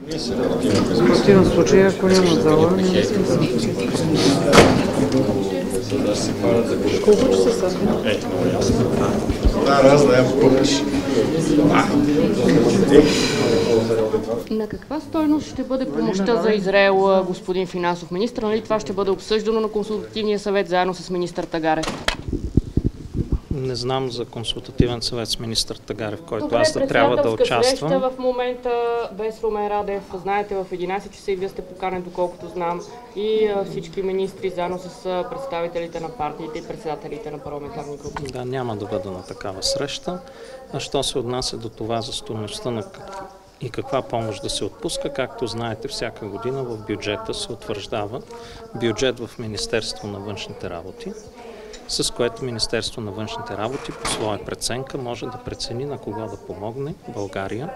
В противен случай, ако няма зала, няма смисъл. Колко часа са? На каква стойност ще бъде помощта за Израел, господин финансов министр? Нали това ще бъде обсъждано на консултативния съвет заедно с министър Тагарев? Не знам за консултативен съвет с министър Тагарев, който аз да трябва да участвам. Среща в момента без Румен Радев. Знаете, в 11 часа и вие сте поканен, доколкото знам, и всички министри, заедно с представителите на партиите и председателите на парламентарни групи. Да, няма да бъда на такава среща. А що се отнася до това за стойността на и каква помощ да се отпуска, както знаете, всяка година в бюджета се утвърждава бюджет в Министерство на външните работи, с което Министерство на външните работи по своя преценка може да прецени на кого да помогне България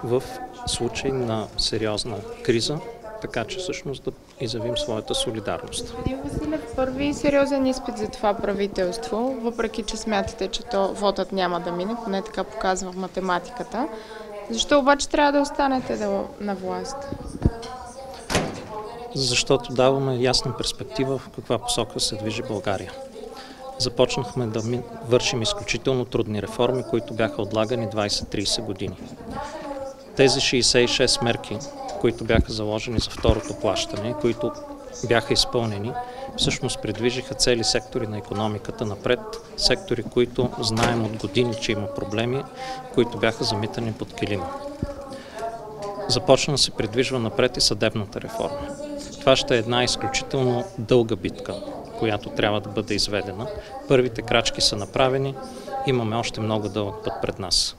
в случай на сериозна криза, така че всъщност да изявим своята солидарност. Господин Василев, първи сериозен изпит за това правителство, въпреки че смятате, че вотът няма да мине, поне така показва в математиката. Защо обаче трябва да останете на власт? Защото даваме ясна перспектива в каква посока се движи България. Започнахме да вършим изключително трудни реформи, които бяха отлагани 20-30 години. Тези 66 мерки, които бяха заложени за второто плащане, които бяха изпълнени, всъщност придвижиха цели сектори на икономиката напред, сектори, които знаем от години, че има проблеми, които бяха замитани под килима. Започна да се придвижва напред и съдебната реформа. Това ще е една изключително дълга битка, която трябва да бъде изведена. Първите крачки са направени, имаме още много дълъг път пред нас.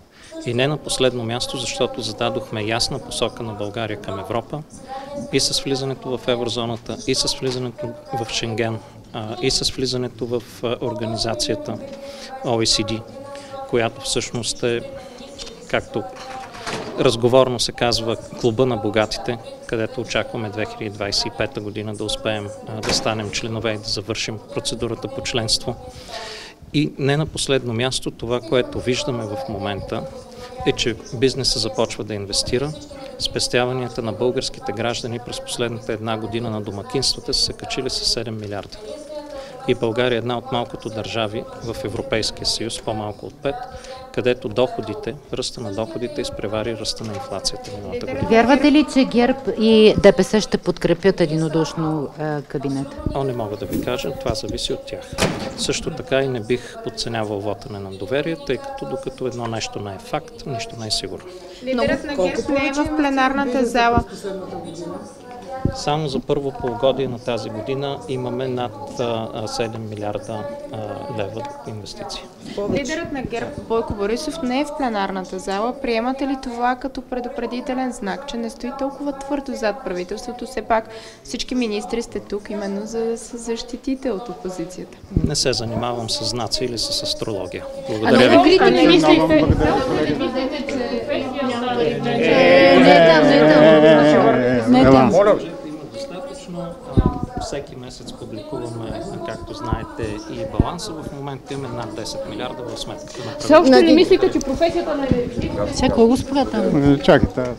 И не на последно място, защото зададохме ясна посока на България към Европа и с влизането в еврозоната, и с влизането в Шенген, и с влизането в организацията OECD, която всъщност е, както разговорно се казва, клуба на богатите, където очакваме 2025 година да успеем да станем членове и да завършим процедурата по членство. И не на последно място, това, което виждаме в момента, е, че бизнесът започва да инвестира. Спестяванията на българските граждани през последната една година на домакинствата са се качили с 7 милиарда. И България е една от малкото държави в Европейския съюз, по-малко от 5, където ръста на доходите изпревари ръста на инфлацията миналата година. Вярвате ли, че ГЕРБ и ДПС ще подкрепят единодушно кабинета? Не мога да ви кажа, това зависи от тях. Също така и не бих подценявал вота на недоверие, тъй като докато едно нещо не е факт, нищо не е сигурно. Лидерът на ГЕРБ не е в пленарната зала. Само за първо полугодие на тази година имаме над 7 милиарда лева инвестиции. Лидерът на ГЕРБ Бойко Борисов не е в пленарната зала. Приемате ли това като предупредителен знак, че не стои толкова твърдо зад правителството? Все пак всички министри сте тук именно за да се защитите от опозицията. Не се занимавам с знаци или с астрология. Благодаря ви. Всеки месец публикуваме, както знаете, и баланса. В момента имаме над 10 милиарда в сметката на правителството. Все още ли мислите, че професията на Всяко го според там. Чакайте.